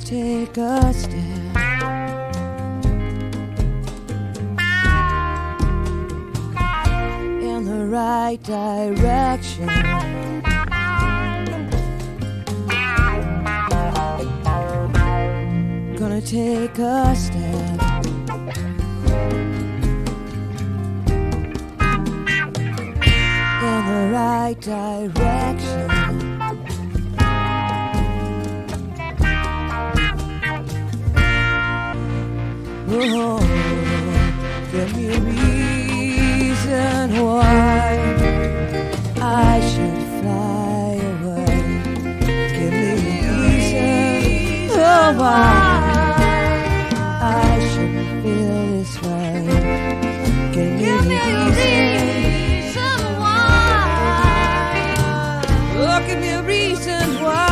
take a step in the right direction. Gonna take a step in the right direction. Oh, give me a reason why I should fly away. Give me a reason why I shouldn't feel this way. Give me a reason why. Oh, give me a reason why.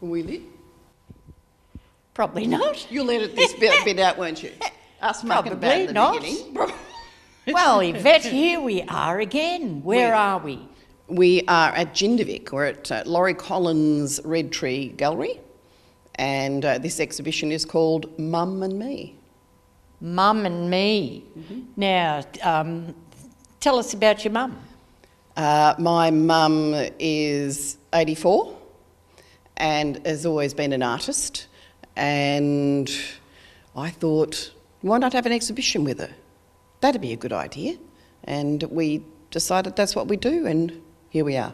Will you? Probably not. You'll edit this bit out, won't you? Us mucking about in the beginning. Well, Yvette, here we are again. Where are we? We are at Jindivik. We're at Laurie Collins' Red Tree Gallery, and this exhibition is called Mum and Me. Mum and Me. Mm-hmm. Now, tell us about your mum. My mum is 84 and has always been an artist, and I thought, why not have an exhibition with her? That'd be a good idea. And we decided that's what we do, and here we are.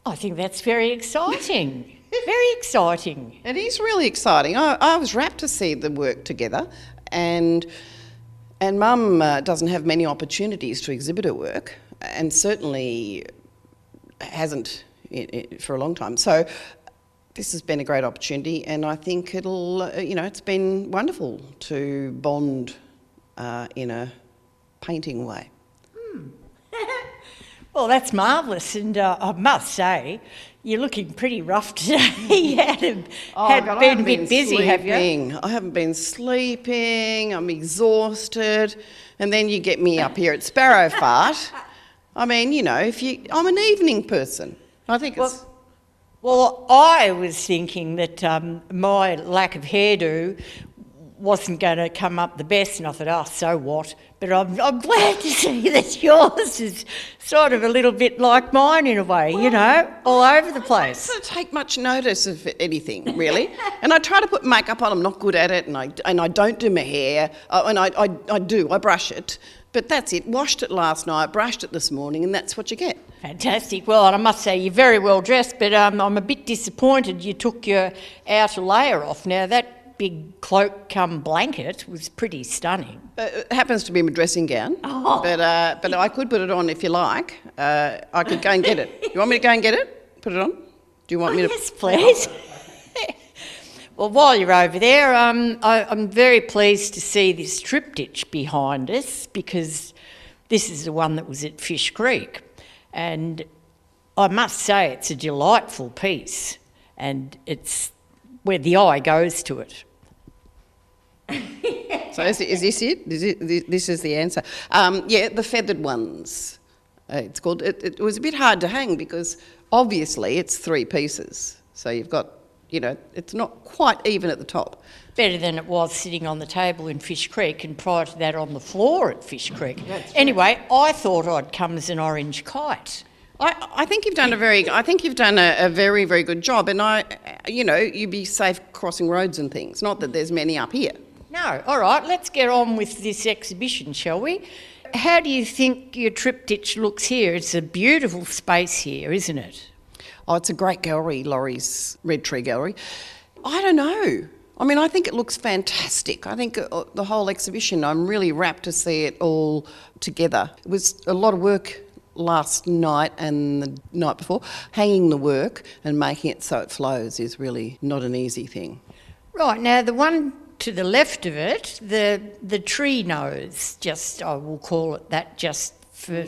I think that's very exciting. Very exciting. It is really exciting. I was rapt to see the work together, and Mum doesn't have many opportunities to exhibit her work, and certainly hasn't for a long time. So this has been a great opportunity, and I think it's been wonderful to bond in a painting way. Well, that's marvellous, and I must say, you're looking pretty rough today. You been a bit busy, have you? I haven't been sleeping, I'm exhausted, and then you get me up here at Sparrow Fart. I mean, I'm an evening person. I think it's... Well, I was thinking that my lack of hairdo wasn't going to come up the best, and I thought, so what? But I'm glad to see that yours is sort of a little bit like mine in a way, all over the place. I don't take much notice of anything, really. And I try to put makeup on, I'm not good at it, and I don't do my hair, and I brush it. But that's it, washed it last night, brushed it this morning, and that's what you get. Fantastic. Well, and I must say you're very well dressed, but I'm a bit disappointed you took your outer layer off. Now, that big cloak cum blanket was pretty stunning. It happens to be my dressing gown, but I could put it on if you like. I could go and get it. You want me to go and get it? Put it on? Do you want me to? Yes, please. Well, while you're over there, I'm very pleased to see this triptych behind us, because this is the one that was at Fish Creek. And I must say it's a delightful piece, and it's where the eye goes to it. So is this it? This is the answer. The feathered ones. It's called. It was a bit hard to hang because obviously it's 3 pieces. So you've got, it's not quite even at the top. Better than it was sitting on the table in Fish Creek, and prior to that on the floor at Fish Creek. Anyway, I thought I'd come as an orange kite. I think you've done a very, very good job, and you'd be safe crossing roads and things. Not that there's many up here. No, all right, let's get on with this exhibition, shall we? How do you think your triptych looks here? It's a beautiful space here, isn't it? Oh, it's a great gallery, Laurie's Red Tree Gallery. I don't know. I mean, I think it looks fantastic. I think the whole exhibition, I'm really rapt to see it all together. It was a lot of work last night and the night before. Hanging the work and making it so it flows is really not an easy thing. Right, now the one to the left of it, the tree nose, I will call it that just for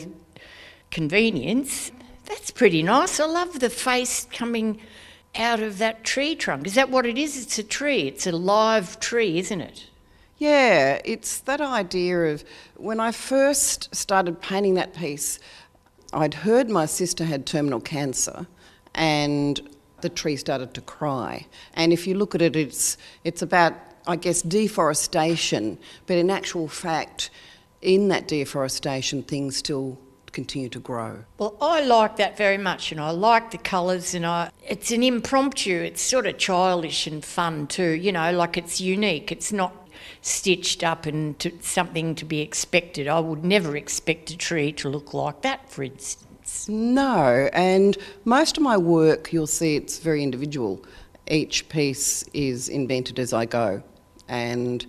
convenience, that's pretty nice. I love the face coming out of that tree trunk. Is that what it is? It's a tree. It's a live tree, isn't it? Yeah, it's that idea of when I first started painting that piece, I'd heard my sister had terminal cancer and the tree started to cry. And if you look at it, it's about, I guess, deforestation, but in actual fact, in that deforestation, things still continue to grow. Well, I like that very much, and I like the colours, and it's an impromptu, it's sort of childish and fun too, like it's unique. It's not stitched up and something to be expected. I would never expect a tree to look like that, for instance. No, and most of my work, you'll see it's very individual. Each piece is invented as I go, and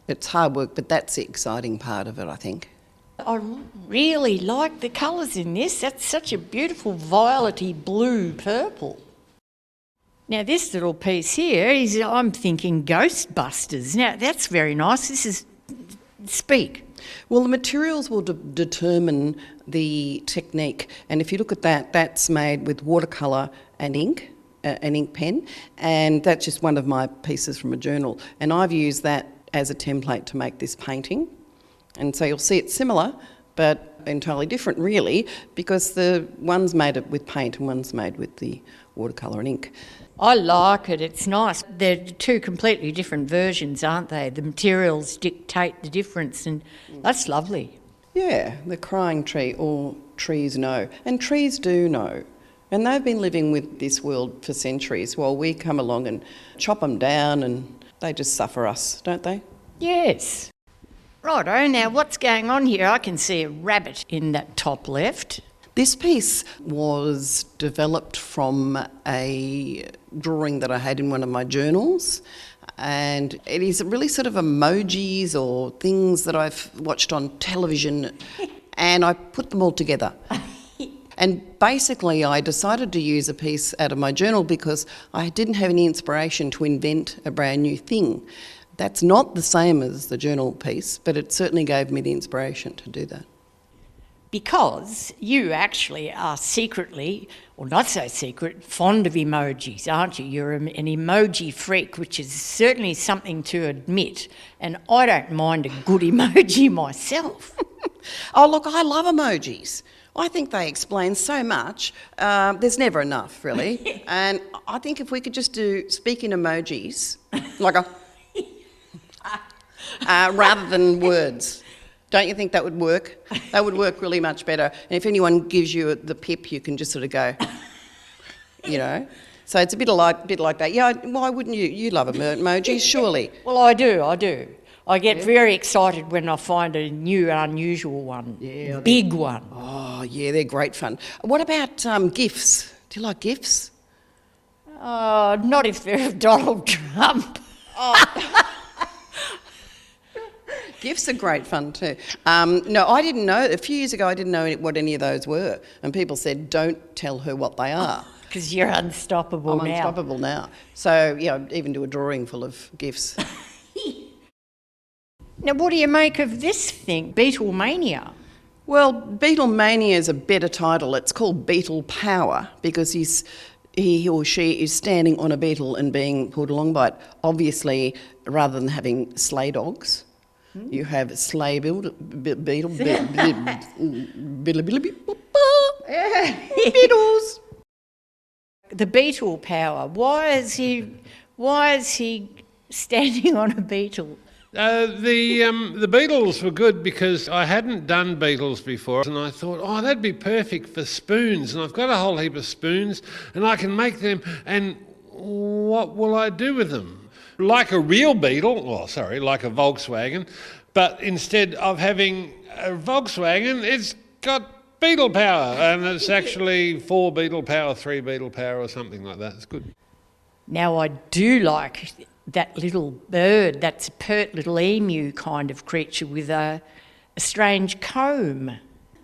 it's hard work, but that's the exciting part of it, I think. I really like the colours in this. That's such a beautiful violety blue purple. Now this little piece here is, I'm thinking Ghostbusters. Now that's very nice. This is, speak. Well, the materials will determine the technique, and if you look at that, that's made with watercolour and ink, an ink pen, and that's just one of my pieces from a journal, and I've used that as a template to make this painting. And so you'll see it's similar, but entirely different really, because the one's made with paint and one's made with the watercolour and ink. I like it, it's nice. They're two completely different versions, aren't they? The materials dictate the difference, and that's lovely. Yeah, the crying tree, all trees know, and trees do know. And they've been living with this world for centuries while we come along and chop them down, and they just suffer us, don't they? Yes. Righto, now what's going on here? I can see a rabbit in that top left. This piece was developed from a drawing that I had in one of my journals, and it is really sort of emojis or things that I've watched on television, and I put them all together. And basically I decided to use a piece out of my journal because I didn't have any inspiration to invent a brand new thing. That's not the same as the journal piece, but it certainly gave me the inspiration to do that. Because you actually are secretly, or not so secret, fond of emojis, aren't you? You're an emoji freak, which is certainly something to admit. And I don't mind a good emoji myself. Oh, look, I love emojis. I think they explain so much. There's never enough, really. And I think if we could just speak in emojis, like a... rather than words. Don't you think that would work? That would work really much better. And if anyone gives you the pip, you can just sort of go, So it's a bit like that. Yeah, why wouldn't you? You love emojis, surely. Well, I do. I get very excited when I find a new, unusual one. Yeah, big one. Oh, yeah, they're great fun. What about GIFs? Do you like GIFs? Not if they're Donald Trump. Oh. GIFs are great fun too. No, I didn't know. A few years ago, I didn't know what any of those were. And people said, don't tell her what they are. Because you're unstoppable now. I'm unstoppable now. So, yeah, I even do a drawing full of GIFs. Now, what do you make of this thing, Beatlemania? Well, Beatlemania is a better title. It's called Beetle Power because he or she is standing on a beetle and being pulled along by it. Obviously, rather than having sleigh dogs, you have sleigh beetle, Beatles. The beetle power. Why is he standing on a beetle? The beetles were good because I hadn't done beetles before, and I thought, oh, that'd be perfect for spoons, and I've got a whole heap of spoons, and I can make them, and what will I do with them? Like a real beetle, like a Volkswagen, but instead of having a Volkswagen, it's got beetle power, and it's actually 4 beetle power, 3 beetle power, or something like that. It's good. Now, I do like that little bird. That's a pert little emu kind of creature with a strange comb.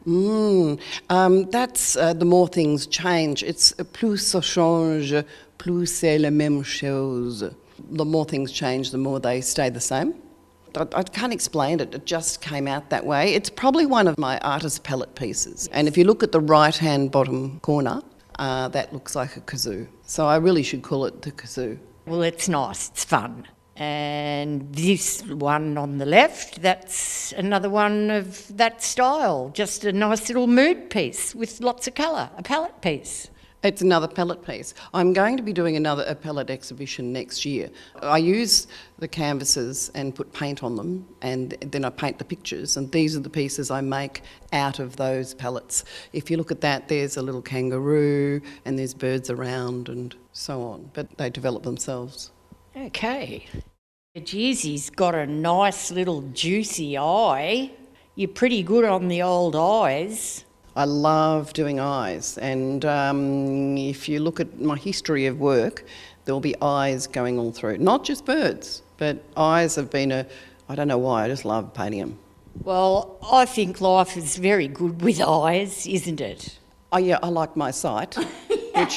That's the more things change. It's plus ça change, plus c'est la même chose. The more things change, the more they stay the same. I can't explain it. It just came out that way. It's probably one of my artist palette pieces. And if you look at the right-hand bottom corner, that looks like a kazoo. So I really should call it the kazoo. Well, it's nice, it's fun. And this one on the left, that's another one of that style, just a nice little mood piece with lots of colour, a palette piece. It's another palette piece. I'm going to be doing a palette exhibition next year. I use the canvases and put paint on them, and then I paint the pictures, and these are the pieces I make out of those palettes. If you look at that, there's a little kangaroo, and there's birds around, and so on, but they develop themselves. Okay. Geez, he's got a nice little juicy eye. You're pretty good on the old eyes. I love doing eyes, and if you look at my history of work, there'll be eyes going all through. Not just birds, but eyes have been I don't know why, I just love painting them. Well, I think life is very good with eyes, isn't it? Oh yeah, I like my sight,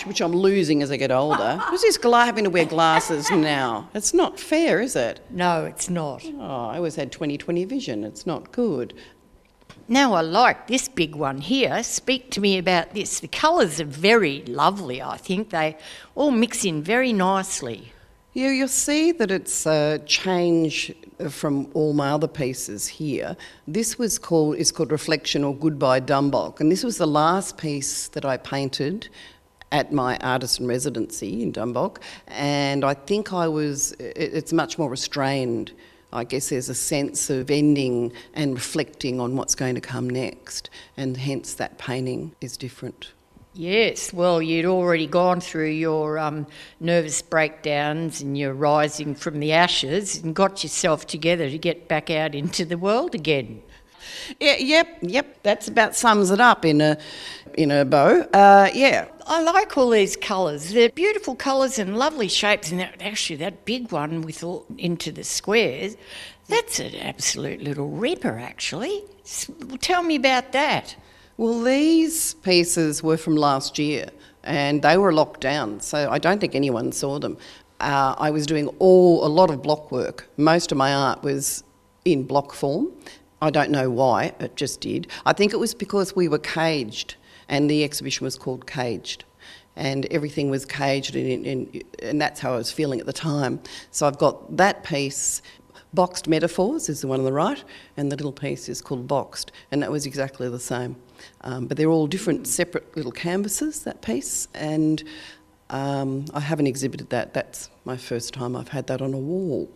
which I'm losing as I get older. Who's this having to wear glasses now? It's not fair, is it? No, it's not. Oh, I always had 20/20 vision. It's not good. Now I like this big one here. Speak to me about this. The colours are very lovely, I think. They all mix in very nicely. Yeah, you'll see that it's a change from all my other pieces here. This is called Reflection or Goodbye Dumbok, and this was the last piece that I painted at my artisan residency in Dumbok, and I think it's much more restrained. I guess there's a sense of ending and reflecting on what's going to come next, and hence that painting is different. Yes, well, you'd already gone through your nervous breakdowns and your rising from the ashes and got yourself together to get back out into the world again. Yeah, yep, that's about sums it up in a bow. Yeah. I like all these colours. They're beautiful colours and lovely shapes. And actually, that big one with all into the squares, that's an absolute little ripper, actually. Tell me about that. Well, these pieces were from last year, and they were locked down, so I don't think anyone saw them. I was doing a lot of block work. Most of my art was in block form. I don't know why, it just did. I think it was because we were caged, and the exhibition was called Caged, and everything was caged, and that's how I was feeling at the time. So I've got that piece. Boxed Metaphors is the one on the right, and the little piece is called Boxed, and that was exactly the same. But they're all different, separate little canvases, that piece, and I haven't exhibited that. That's my first time I've had that on a wall.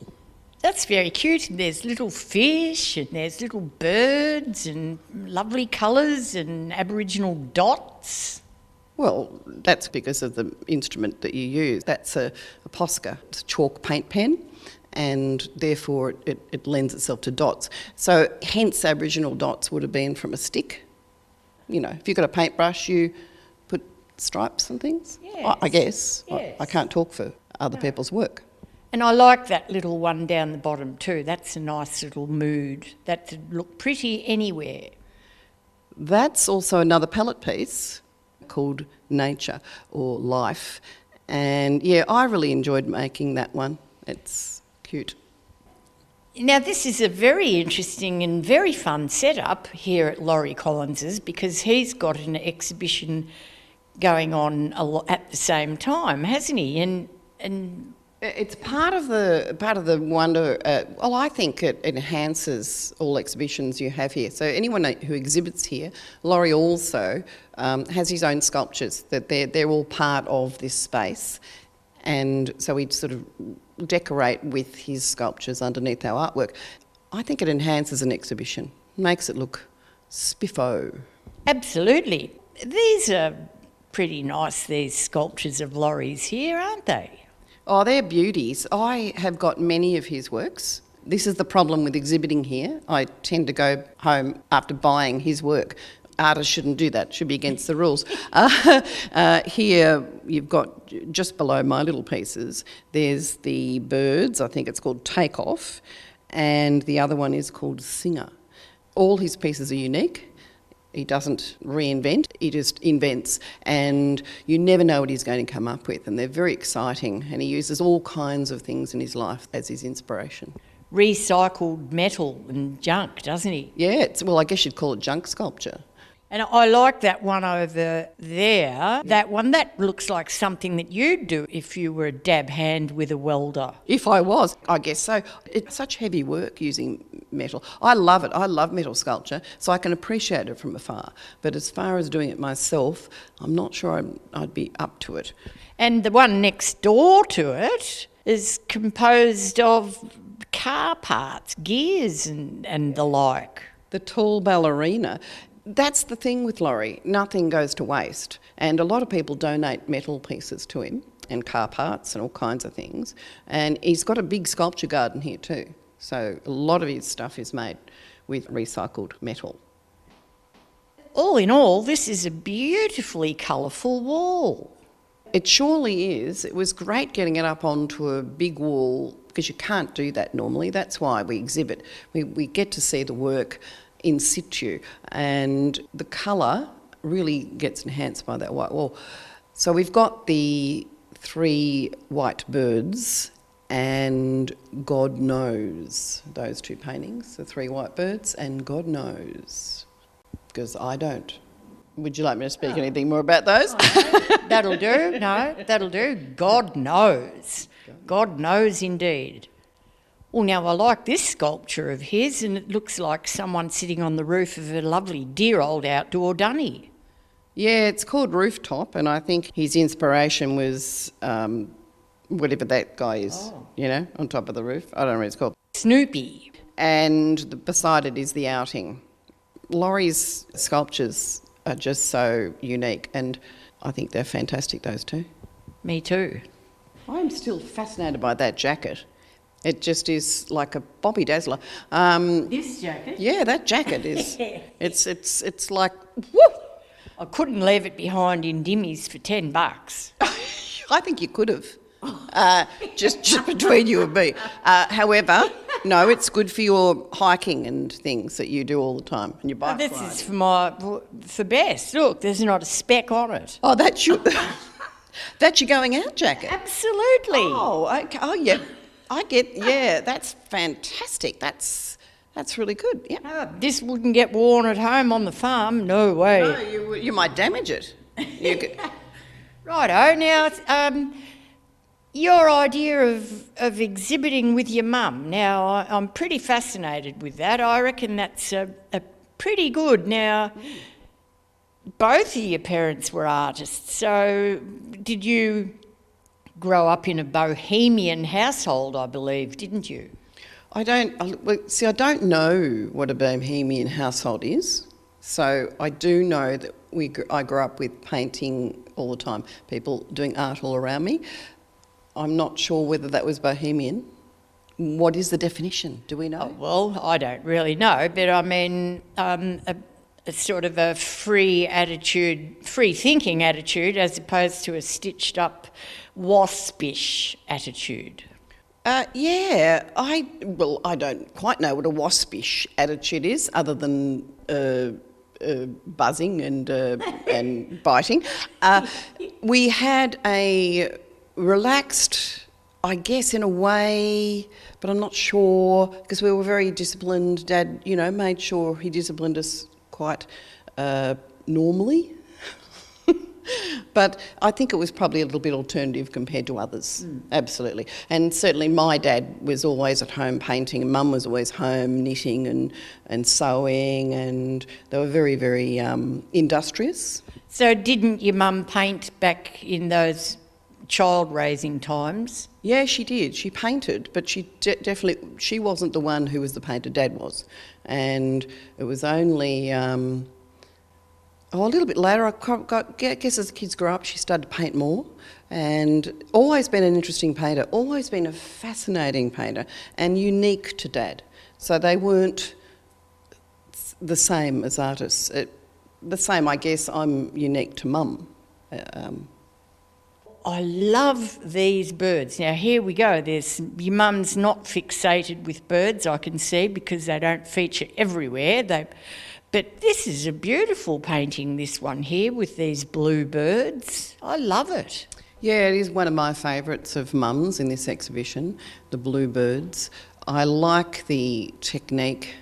That's very cute. And there's little fish and there's little birds and lovely colours and Aboriginal dots. Well, that's because of the instrument that you use. That's a Posca. It's a chalk paint pen, and therefore it lends itself to dots. So hence Aboriginal dots would have been from a stick. You know, if you've got a paintbrush, you put stripes and things. Yes. I guess. Yes. I can't talk for other people's work. And I like that little one down the bottom too. That's a nice little mood. That would look pretty anywhere. That's also another palette piece called Nature or Life. And yeah, I really enjoyed making that one. It's cute. Now, this is a very interesting and very fun setup here at Laurie Collins's, because he's got an exhibition going on at the same time, hasn't he? And it's part of the wonder. Well, I think it enhances all exhibitions you have here. So anyone who exhibits here, Laurie also has his own sculptures that they're all part of this space. And so we'd sort of decorate with his sculptures underneath our artwork. I think it enhances an exhibition, makes it look spiffo. Absolutely. These are pretty nice, these sculptures of Laurie's here, aren't they? Oh, they're beauties. I have got many of his works. This is the problem with exhibiting here. I tend to go home after buying his work. Artists shouldn't do that, should be against the rules. Here you've got, just below my little pieces, there's the birds, I think it's called Take Off, and the other one is called Singer. All his pieces are unique. He doesn't reinvent, he just invents, and you never know what he's going to come up with, and they're very exciting, and he uses all kinds of things in his life as his inspiration. Recycled metal and junk, doesn't he? Yeah, well, I guess you'd call it junk sculpture. And I like that one over there. That one, that looks like something that you'd do if you were a dab hand with a welder. If I was, I guess so. It's such heavy work using metal. I love it. I love metal sculpture, so I can appreciate it from afar. But as far as doing it myself, I'm not sure I'd be up to it. And the one next door to it is composed of car parts, gears and the like. The tall ballerina. That's the thing with Laurie. Nothing goes to waste. And a lot of people donate metal pieces to him and car parts and all kinds of things. And he's got a big sculpture garden here too. So a lot of his stuff is made with recycled metal. All in all, this is a beautifully colourful wall. It surely is. It was great getting it up onto a big wall because you can't do that normally. That's why we exhibit. We get to see the work in situ, and the colour really gets enhanced by that white wall. So we've got the 3 white birds and God Knows, those 2 paintings, the 3 white birds and God Knows, because I don't. Would you like me to speak anything more about those? That'll do, no, that'll do. God knows. God knows indeed. Well, now I like this sculpture of his, and it looks like someone sitting on the roof of a lovely dear old outdoor dunny. Yeah, it's called Rooftop, and I think his inspiration was whatever that guy is, you know, on top of the roof. I don't know what it's called. Snoopy. And beside it is the outing. Laurie's sculptures are just so unique, and I think they're fantastic, those 2. Me too. I'm still fascinated by that jacket. It just is like a Bobby Dazzler. This jacket? Yeah, that jacket is. It's like, woo! I couldn't leave it behind in Dimmies for $10. I think you could have. Just between you and me. However, no, it's good for your hiking and things that you do all the time and your bike This ride. is for Bess. Look, there's not a speck on it. Oh, that's your going out jacket. Absolutely. Oh, okay. Oh, yeah. I get. Yeah, that's fantastic. That's really good. Yeah. No, this wouldn't get worn at home on the farm. No way. No, you might damage it. You could, Righto. Now, your idea of exhibiting with your mum. Now, I'm pretty fascinated with that. I reckon that's a pretty good. Now, both of your parents were artists, so did you grow up in a bohemian household, I believe, didn't you? I don't know what a bohemian household is. So I do know that I grew up with painting all the time, people doing art all around me. I'm not sure whether that was bohemian. What is the definition? Do we know? Oh, well, I don't really know, but I mean, a sort of a free thinking attitude, as opposed to a stitched up waspish attitude. Yeah, I don't quite know what a waspish attitude is, other than buzzing and biting. We had a relaxed, I guess, in a way, but I'm not sure, because we were very disciplined. Dad, made sure he disciplined us quite normally. But I think it was probably a little bit alternative compared to others, absolutely. And certainly my dad was always at home painting, and Mum was always home knitting and sewing, and they were very, very industrious. So didn't your mum paint back in those child-raising times. Yeah, she did. She painted, but she she wasn't the one who was the painter. Dad was. And it was only a little bit later, I guess as the kids grew up, she started to paint more, and always been an interesting painter, always been a fascinating painter, and unique to Dad. So they weren't the same as artists. The same, I guess, I'm unique to Mum. I love these birds. Now, here we go. Your mum's not fixated with birds, I can see, because they don't feature everywhere. But this is a beautiful painting, this one here, with these blue birds. I love it. Yeah, it is one of my favourites of Mum's in this exhibition, the blue birds. I like the technique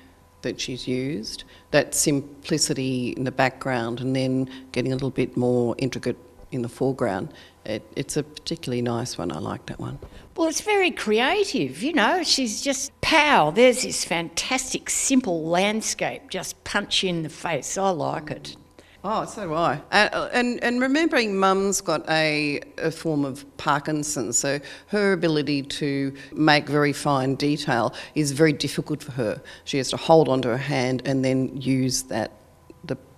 that she's used, that simplicity in the background and then getting a little bit more intricate in the foreground. It's a particularly nice one. I like that one. Well, it's very creative, you know. She's just, pow, there's this fantastic, simple landscape, just punch you in the face. I like it. Oh, so do I. And remembering Mum's got a form of Parkinson's, so her ability to make very fine detail is very difficult for her. She has to hold onto her hand and then use the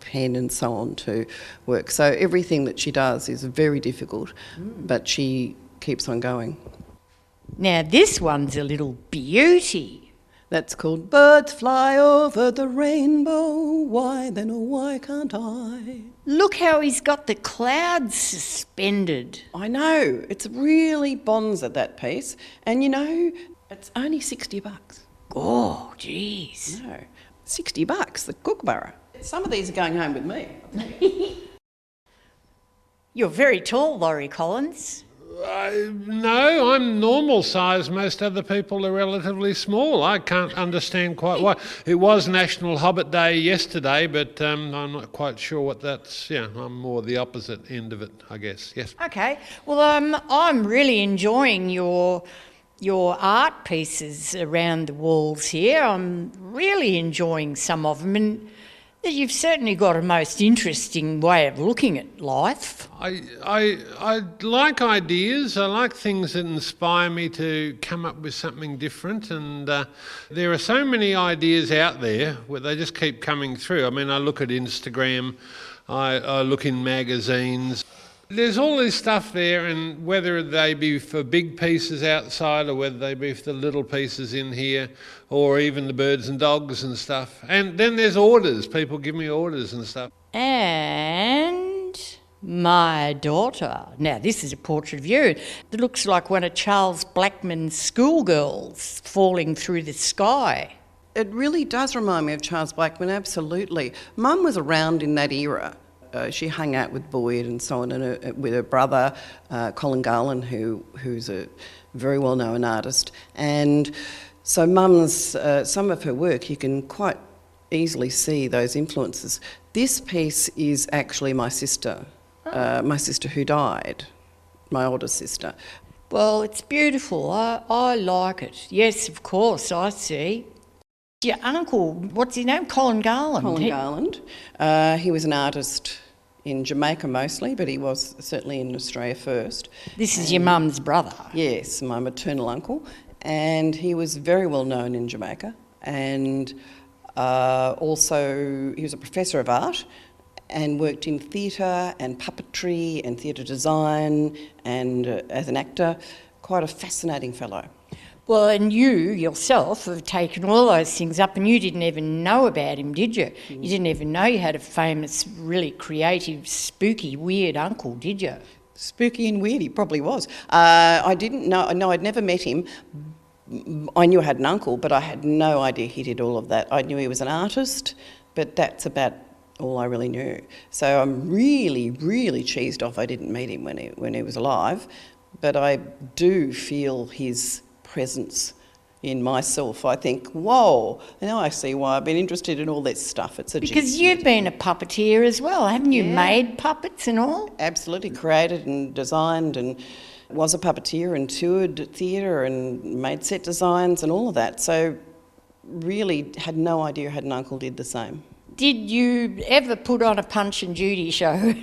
pen and so on to work. So everything that she does is very difficult, but she keeps on going. Now, this one's a little beauty. That's called Birds Fly Over the Rainbow, why then oh why can't I? Look how he's got the clouds suspended. I know, it's really bonza, that piece, and you know, it's only $60. Oh, geez. No, $60, the Kookaburra. Some of these are going home with me. You're very tall, Laurie Collins. No, I'm normal size. Most other people are relatively small. I can't understand quite why. It was National Hobbit Day yesterday, but I'm not quite sure what that's. Yeah, I'm more the opposite end of it, I guess. Yes. Okay. Well, I'm really enjoying your art pieces around the walls here. I'm really enjoying some of them, and you've certainly got a most interesting way of looking at life. I like ideas. I like things that inspire me to come up with something different, and there are so many ideas out there where they just keep coming through. I mean, I look at Instagram, I look in magazines. There's all this stuff there, and whether they be for big pieces outside or whether they be for the little pieces in here or even the birds and dogs and stuff. And then there's orders. People give me orders and stuff. And my daughter. Now, this is a portrait of you. It looks like one of Charles Blackman's schoolgirls falling through the sky. It really does remind me of Charles Blackman, absolutely. Mum was around in that era. She hung out with Boyd and so on, and with her brother, Colin Garland, who's a very well-known artist. And so Mum's, some of her work, you can quite easily see those influences. This piece is actually my sister who died, my older sister. Well, it's beautiful. I like it. Yes, of course, I see. Your uncle, what's his name? Colin Garland. Colin Garland. He was an artist in Jamaica mostly, but he was certainly in Australia first. This is your mum's brother? Yes, my maternal uncle. And he was very well known in Jamaica. And also he was a professor of art and worked in theatre and puppetry and theatre design and as an actor. Quite a fascinating fellow. Well, and you yourself have taken all those things up, and you didn't even know about him, did you? You didn't even know you had a famous, really creative, spooky, weird uncle, did you? Spooky and weird, he probably was. I didn't know, no, I'd never met him. I knew I had an uncle, but I had no idea he did all of that. I knew he was an artist, but that's about all I really knew. So I'm really, really cheesed off I didn't meet him when he was alive, but I do feel his presence in myself. I think, whoa, now I see why I've been interested in all this stuff. Because you've been a puppeteer as well, haven't you? Yeah. Made puppets and all? Absolutely, created and designed and was a puppeteer and toured theatre and made set designs and all of that. So really had no idea I had an uncle did the same. Did you ever put on a Punch and Judy show?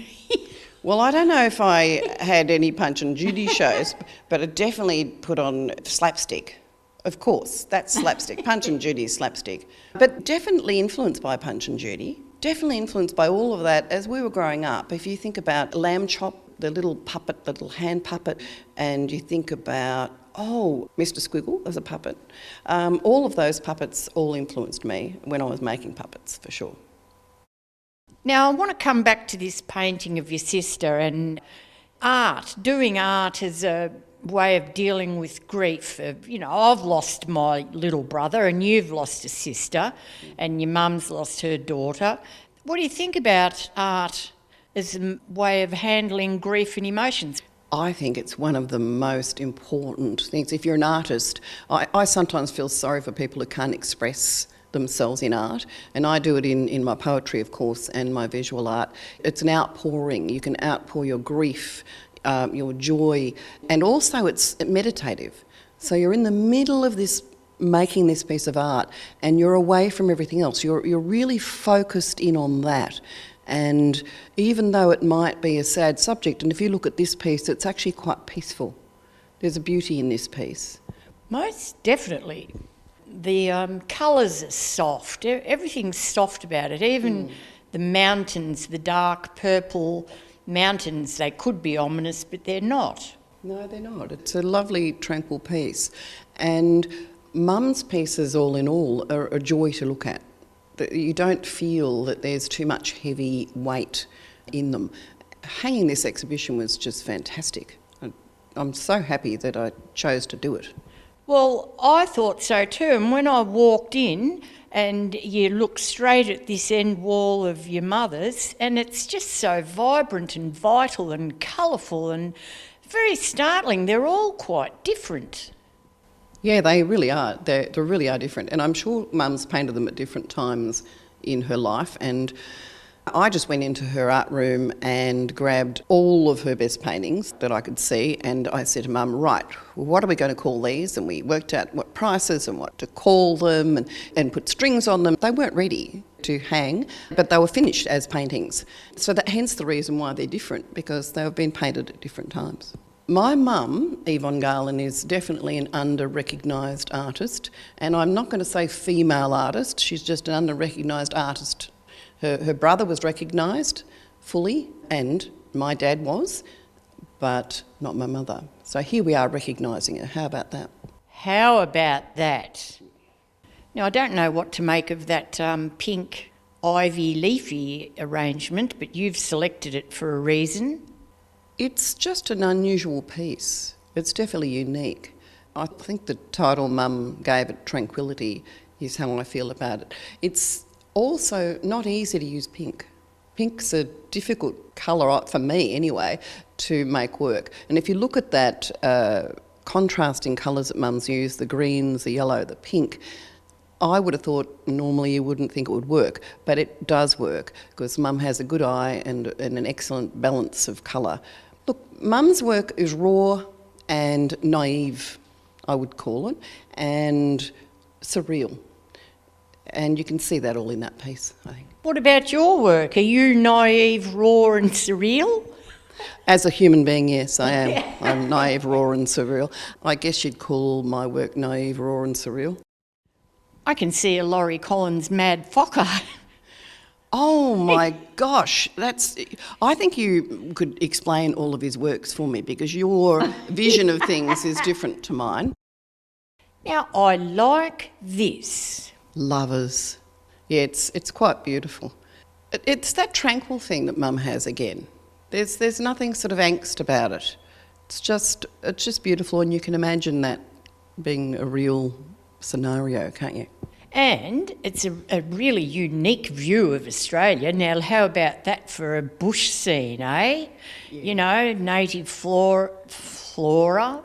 Well, I don't know if I had any Punch and Judy shows, but I definitely put on slapstick. Of course, that's slapstick. Punch and Judy is slapstick. But definitely influenced by Punch and Judy. Definitely influenced by all of that as we were growing up. If you think about Lamb Chop, the little puppet, the little hand puppet, and you think about, Mr. Squiggle as a puppet, all of those puppets all influenced me when I was making puppets, for sure. Now, I want to come back to this painting of your sister and art, doing art as a way of dealing with grief. I've lost my little brother and you've lost a sister and your mum's lost her daughter. What do you think about art as a way of handling grief and emotions? I think it's one of the most important things. If you're an artist, I sometimes feel sorry for people who can't express themselves in art, and I do it in my poetry, of course, and my visual art. It's an outpouring. You can outpour your grief, your joy, and also it's meditative. So you're in the middle of this, making this piece of art, and you're away from everything else. You're really focused in on that. And even though it might be a sad subject, and if you look at this piece, it's actually quite peaceful. There's a beauty in this piece. Most definitely. The colours are soft. Everything's soft about it. Even the mountains, the dark purple mountains, they could be ominous, but they're not. No, they're not. It's a lovely, tranquil piece. And Mum's pieces, all in all, are a joy to look at. You don't feel that there's too much heavy weight in them. Hanging this exhibition was just fantastic. I'm so happy that I chose to do it. Well, I thought so too, and when I walked in and you look straight at this end wall of your mother's, and it's just so vibrant and vital and colourful and very startling. They're all quite different. Yeah, they really are. They really are different, and I'm sure Mum's painted them at different times in her life, and I just went into her art room and grabbed all of her best paintings that I could see, and I said to Mum, right, what are we going to call these? And we worked out what prices and what to call them and put strings on them. They weren't ready to hang, but they were finished as paintings. So hence the reason why they're different, because they have been painted at different times. My mum, Yvonne Garland, is definitely an under-recognised artist, and I'm not going to say female artist, she's just an under-recognised artist. Her brother was recognised fully, and my dad was, but not my mother. So here we are recognising her. How about that? How about that? Now, I don't know what to make of that pink ivy leafy arrangement, but you've selected it for a reason. It's just an unusual piece. It's definitely unique. I think the title Mum gave it, Tranquility, is how I feel about it. It's also not easy to use pink. Pink's a difficult colour, for me anyway, to make work. And if you look at that contrasting colours that Mum's used, the greens, the yellow, the pink, I would have thought normally you wouldn't think it would work, but it does work because Mum has a good eye and an excellent balance of colour. Look, Mum's work is raw and naive, I would call it, and surreal. And you can see that all in that piece, I think. What about your work? Are you naive, raw and surreal? As a human being, yes, I am. I'm naive, raw and surreal. I guess you'd call my work naive, raw and surreal. I can see a Laurie Collins Mad Focker. Oh my gosh, I think you could explain all of his works for me because your vision of things is different to mine. Now, I like this. Lovers. Yeah, it's quite beautiful. It's that tranquil thing that Mum has again. There's nothing sort of angst about it. It's just beautiful, and you can imagine that being a real scenario, can't you? And it's a really unique view of Australia. Now, how about that for a bush scene, eh? Yeah. You know, native flora.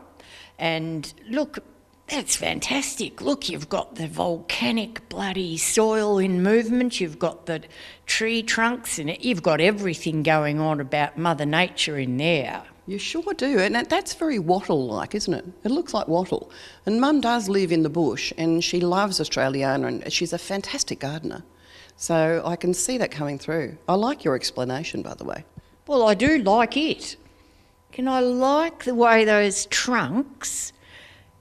And look, that's fantastic. Look, you've got the volcanic bloody soil in movement. You've got the tree trunks in it. You've got everything going on about Mother Nature in there. You sure do, and that's very wattle-like, isn't it? It looks like wattle. And Mum does live in the bush, and she loves Australiana, and she's a fantastic gardener. So I can see that coming through. I like your explanation, by the way. Well, I do like it. And I like the way those trunks,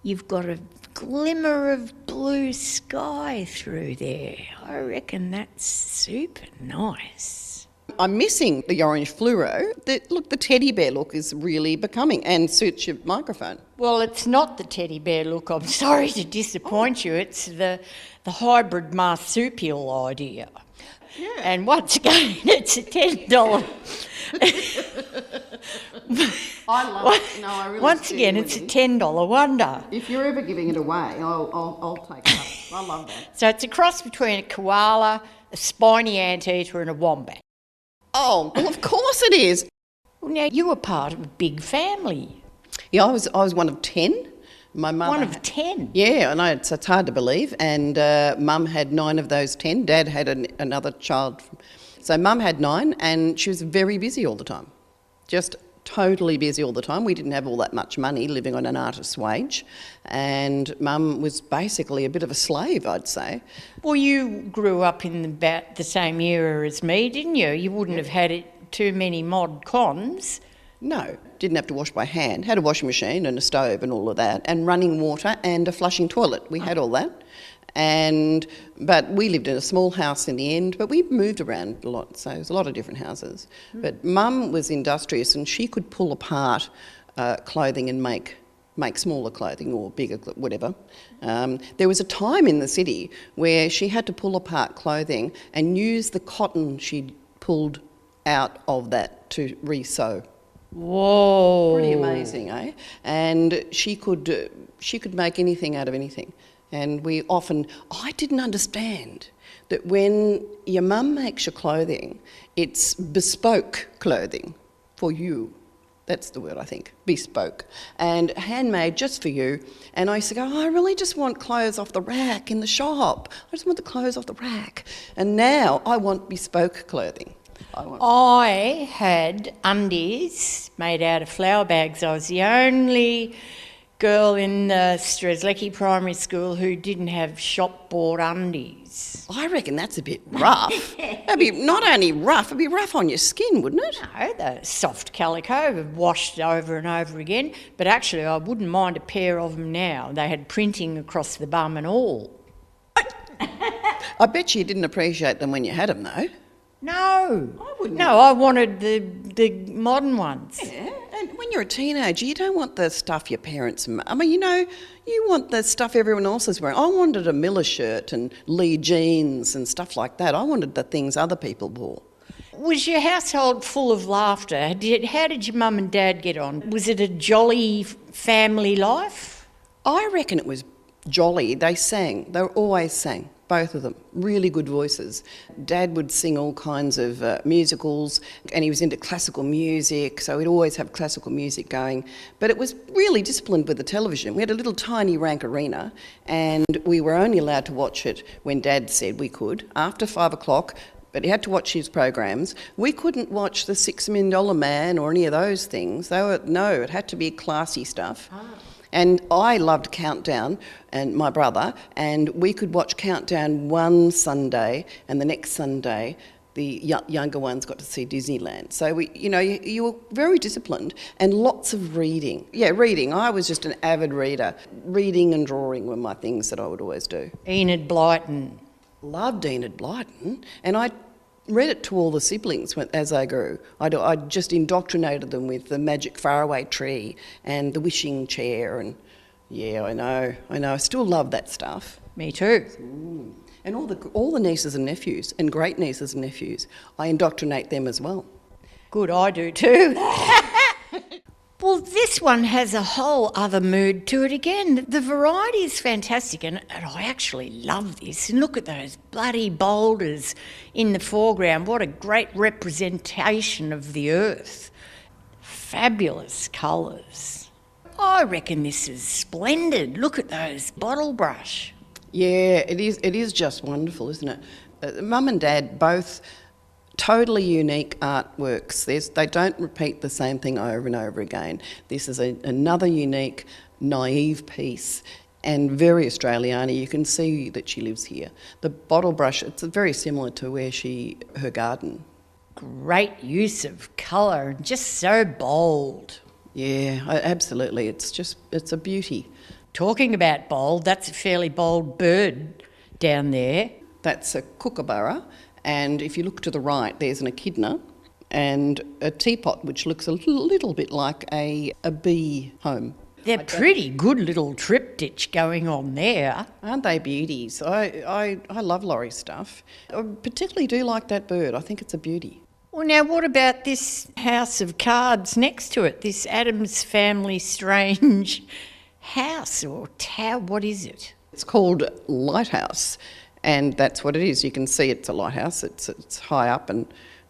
you've got a glimmer of blue sky through there. I reckon that's super nice. I'm missing the orange fluoro. The teddy bear look is really becoming and suits your microphone. Well, it's not the teddy bear look. I'm sorry to disappoint you. It's the hybrid marsupial idea. Yeah. And once again, it's a $10. I love it. No, I really Once again, it's a $10 wonder. If you're ever giving it away, I'll take it up. I love that. So it's a cross between a koala, a spiny anteater and a wombat. Oh, well, of course it is. Well, now, you were part of a big family. Yeah, I was one of 10. My mother One of 10? Yeah, I know, it's hard to believe. And Mum had 9 of those 10. Dad had another child. So Mum had 9 and she was very busy all the time. Just totally busy all the time. We didn't have all that much money living on an artist's wage. And Mum was basically a bit of a slave, I'd say. Well, you grew up in about the same era as me, didn't you? You wouldn't have had too many mod cons. No, didn't have to wash by hand. Had a washing machine and a stove and all of that, and running water and a flushing toilet. We had all that. But we lived in a small house in the end, but we moved around a lot, so it was a lot of different houses. But Mum was industrious and she could pull apart clothing and make smaller clothing or bigger, whatever. There was a time in the city where she had to pull apart clothing and use the cotton she'd pulled out of that to re-sew. Whoa. Pretty amazing, eh? And she could make anything out of anything. And I didn't understand that when your mum makes your clothing, it's bespoke clothing for you. That's the word, I think, bespoke. And handmade just for you. And I used to go, I really just want clothes off the rack in the shop. I just want the clothes off the rack. And now I want bespoke clothing. I had undies made out of flower bags. I was the only girl in Strzelecki Primary School who didn't have shop-bought undies. I reckon that's a bit rough. It'd be not only rough, it'd be rough on your skin, wouldn't it? No, the soft calico, washed over and over again. But actually, I wouldn't mind a pair of them now. They had printing across the bum and all. I bet you didn't appreciate them when you had them, though. No. I wouldn't. No, I wanted the modern ones. Yeah, and when you're a teenager, you don't want the stuff your parents... you want the stuff everyone else is wearing. I wanted a Miller shirt and Lee jeans and stuff like that. I wanted the things other people wore. Was your household full of laughter? How did your mum and dad get on? Was it a jolly family life? I reckon it was jolly. They sang. They always sang. Both of them, really good voices. Dad would sing all kinds of musicals and he was into classical music, so we'd always have classical music going. But it was really disciplined with the television. We had a little tiny rank arena and we were only allowed to watch it when Dad said we could, after 5 o'clock, but he had to watch his programs. We couldn't watch the $6 Million Man or any of those things. It had to be classy stuff. And I loved Countdown, and my brother, and we could watch Countdown one Sunday, and the next Sunday the younger ones got to see Disneyland. So you were very disciplined, and lots of reading. Yeah, reading. I was just an avid reader. Reading and drawing were my things that I would always do. Enid Blyton. Loved Enid Blyton, and I read it to all the siblings as I grew. I just indoctrinated them with the magic faraway tree and the wishing chair, and yeah, I know. I still love that stuff. Me too. And all the nieces and nephews and great nieces and nephews, I indoctrinate them as well. Good, I do too. Well, this one has a whole other mood to it again. The variety is fantastic, and I actually love this. And look at those bloody boulders in the foreground. What a great representation of the earth. Fabulous colours. I reckon this is splendid. Look at those bottle brush. Yeah, it is just wonderful, isn't it? Mum and Dad both... totally unique artworks. They don't repeat the same thing over and over again. This is another unique, naive piece and very Australiana. You can see that she lives here. The bottle brush, it's very similar to her garden. great use of colour and just so bold. Yeah, absolutely. It's a beauty. Talking about bold, that's a fairly bold bird down there. That's a kookaburra, and if you look to the right, there's an echidna and a teapot, which looks a little bit like a bee home. They're pretty good little triptych going on there. Aren't they beauties? I love Laurie's stuff. I particularly do like that bird. I think it's a beauty. Well, now, what about this house of cards next to it, this Addams Family Strange house or tower? What is it? It's called Lighthouse, and that's what it is. You can see it's a lighthouse. It's high up, and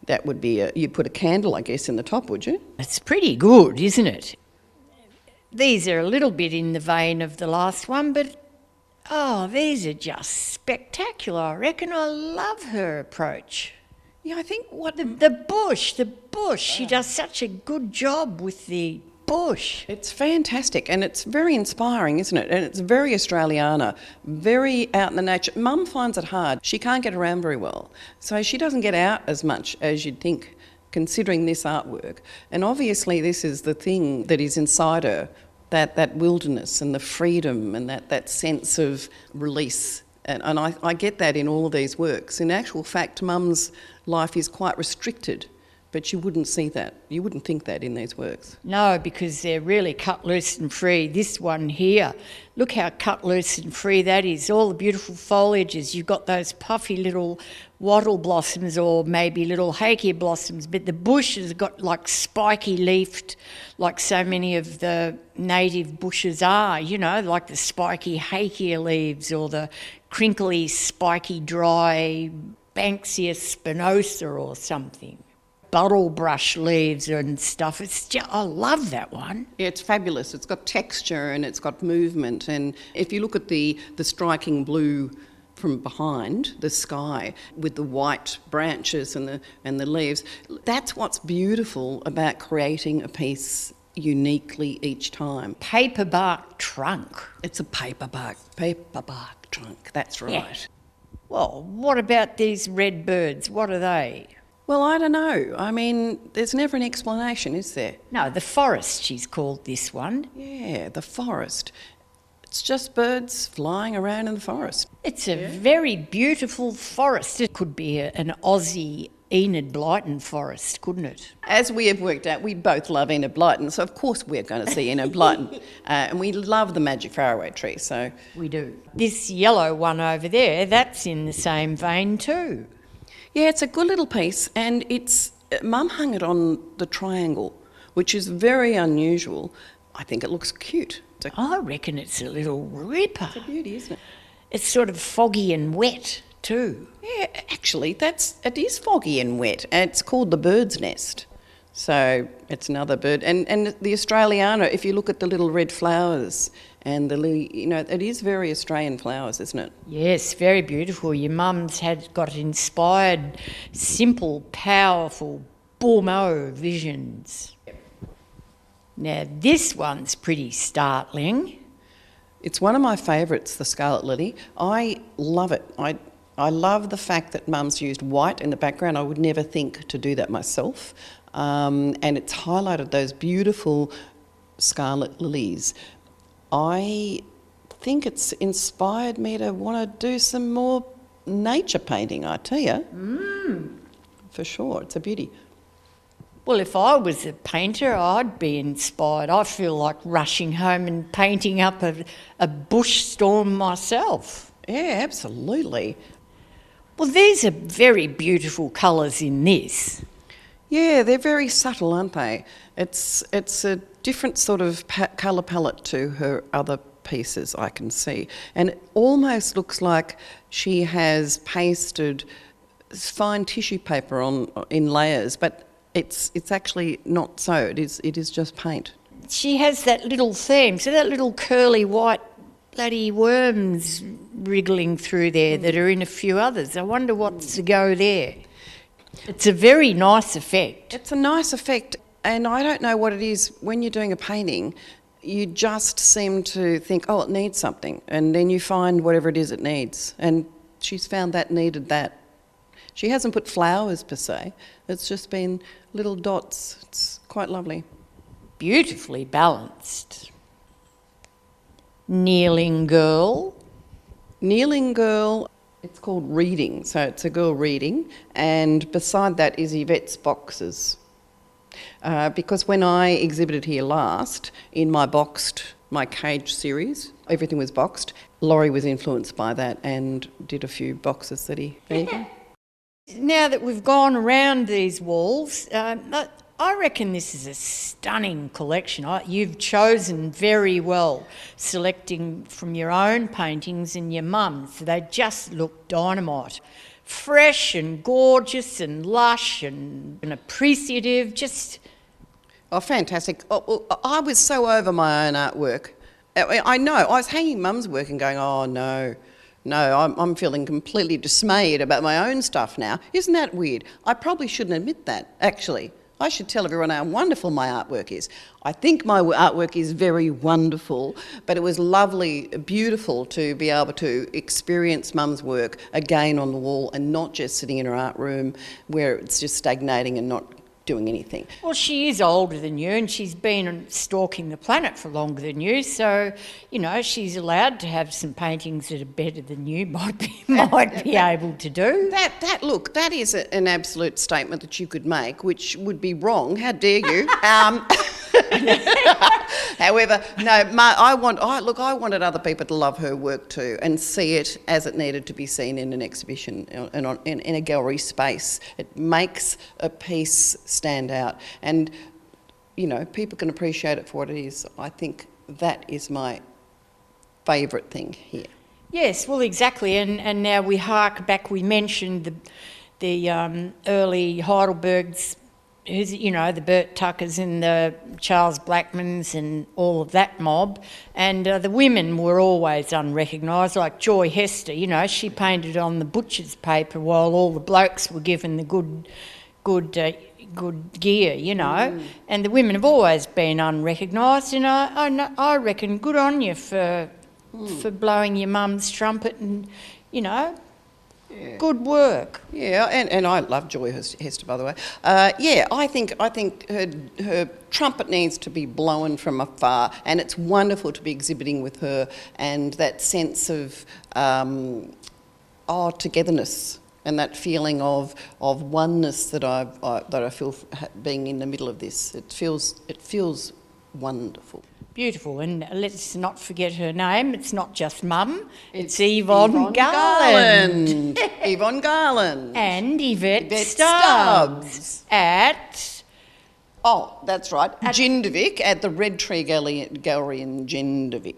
that would be you put a candle, I guess, in the top, would you? It's pretty good, isn't it? These are a little bit in the vein of the last one, but these are just spectacular. I reckon. I love her approach. Yeah, I think The bush, she does such a good job with the bush. it's fantastic, and it's very inspiring, isn't it? And it's very Australiana, very out in the nature. Mum finds it hard. She can't get around very well, so she doesn't get out as much as you'd think, considering this artwork. And obviously this is the thing that is inside her, that wilderness and the freedom and that sense of release. And I get that in all of these works. In actual fact, Mum's life is quite restricted, but you wouldn't see that. You wouldn't think that in these works. No, because they're really cut loose and free. This one here, look how cut loose and free that is. All the beautiful foliages. You've got those puffy little wattle blossoms or maybe little hakea blossoms, but the bush has got like spiky leafed, like so many of the native bushes are, like the spiky hakea leaves or the crinkly, spiky, dry Banksia spinosa or something. Bottle brush leaves and stuff. I love that one. Yeah, it's fabulous. It's got texture and it's got movement. And if you look at the striking blue from behind, the sky with the white branches and the leaves, that's what's beautiful about creating a piece uniquely each time. Paperbark trunk. It's a paperbark trunk. That's right. Yeah. Well, what about these red birds? What are they? Well, I don't know. I mean, there's never an explanation, is there? No, the forest, she's called this one. Yeah, the forest. It's just birds flying around in the forest. It's a very beautiful forest. It could be an Aussie Enid Blyton forest, couldn't it? As we have worked out, we both love Enid Blyton, so of course we're going to see Enid Blyton. And we love the magic faraway tree, so... We do. This yellow one over there, that's in the same vein too. Yeah, it's a good little piece, and Mum hung it on the triangle, which is very unusual. I think it looks cute. I reckon it's a little ripper. It's a beauty, isn't it? It's sort of foggy and wet too. Yeah, actually, it is foggy and wet, and it's called the bird's nest. So it's another bird. And the Australiana, if you look at the little red flowers and it is very Australian flowers, isn't it? Yes, very beautiful. Your mum's got inspired, simple, powerful, boom-o visions. Now, this one's pretty startling. It's one of my favourites, the scarlet lily. I love it. I love the fact that Mum's used white in the background. I would never think to do that myself. And it's highlighted those beautiful scarlet lilies. I think it's inspired me to want to do some more nature painting, I tell you. For sure, it's a beauty. Well, if I was a painter, I'd be inspired. I feel like rushing home and painting up a bush storm myself. Yeah, absolutely. Well, these are very beautiful colours in this. Yeah, they're very subtle, aren't they? It's a different sort of colour palette to her other pieces, I can see. And it almost looks like she has pasted fine tissue paper in layers, but it's actually not so. It is just paint. She has that little theme, so that little curly white bloody worms wriggling through there that are in a few others. I wonder what's to go there. It's a very nice effect. It's a nice effect, and I don't know what it is. When you're doing a painting, you just seem to think, oh, it needs something, and then you find whatever it is it needs. And she's found that needed that. She hasn't put flowers per se. It's just been little dots. It's quite lovely. Beautifully balanced. Kneeling girl. Kneeling girl, it's called reading. So it's a girl reading. And beside that is Yvette's boxes. Because when I exhibited here last, in my cage series, everything was boxed. Laurie was influenced by that and did a few boxes that he... Now that we've gone around these walls, I reckon this is a stunning collection. You've chosen very well, selecting from your own paintings and your mum's. They just look dynamite. Fresh and gorgeous and lush and appreciative, just... Oh, fantastic. I was so over my own artwork. I know, I was hanging Mum's work and going, oh no, I'm feeling completely dismayed about my own stuff now. Isn't that weird? I probably shouldn't admit that, actually. I should tell everyone how wonderful my artwork is. I think my artwork is very wonderful, but it was lovely, beautiful to be able to experience Mum's work again on the wall and not just sitting in her art room where it's just stagnating and not doing anything. Well, she is older than you and she's been stalking the planet for longer than you, so, you know, she's allowed to have some paintings that are better than you might be able to do. Look, that is an absolute statement that you could make, which would be wrong. How dare you? However, no, I wanted other people to love her work too and see it as it needed to be seen in an exhibition and in a gallery space. It makes a piece stand out, and you know, people can appreciate it for what it is. I think that is my favourite thing here. Yes, well, exactly, and now we hark back. We mentioned the early Heidelbergs, you know, the Bert Tuckers and the Charles Blackmans and all of that mob, and the women were always unrecognised, like Joy Hester. You know, she painted on the butcher's paper while all the blokes were given the good gear, you know, and the women have always been unrecognised, and I reckon good on you for blowing your mum's trumpet and, you know, good work. Yeah, and I love Joy Hester, by the way. I think her trumpet needs to be blown from afar, and it's wonderful to be exhibiting with her and that sense of togetherness and that feeling of oneness that I feel being in the middle of this. It feels wonderful. Beautiful, and let's not forget her name. It's not just Mum, it's Yvonne Garland. Yvonne Garland. And Yvette Stubb at... Oh, that's right, Jindivik, at the Red Tree Gallery in Jindivik.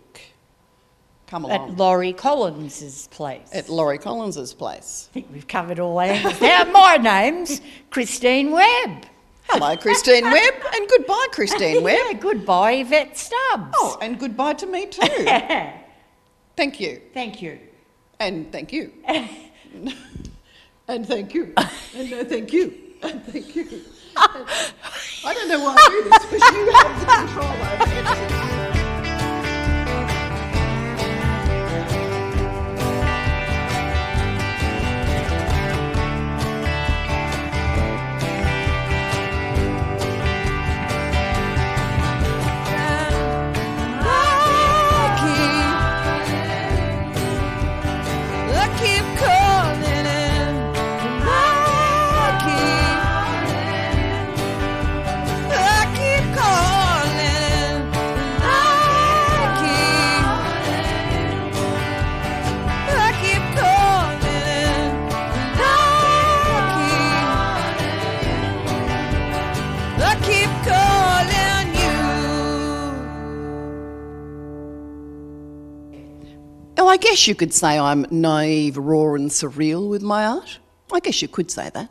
Come along. At Laurie Collins's place. At Laurie Collins's place. I think we've covered all angles. Now, my name's Christine Webb. Hello, Christine Webb, and goodbye, Christine Webb. Yeah, goodbye, Yvette Stubbs. Oh, and goodbye to me too. Thank you. Thank you. And thank you. And thank you. And no thank you. And thank you. I don't know why I do this, because you have the control over everything. I guess you could say I'm naive, raw and surreal with my art. I guess you could say that.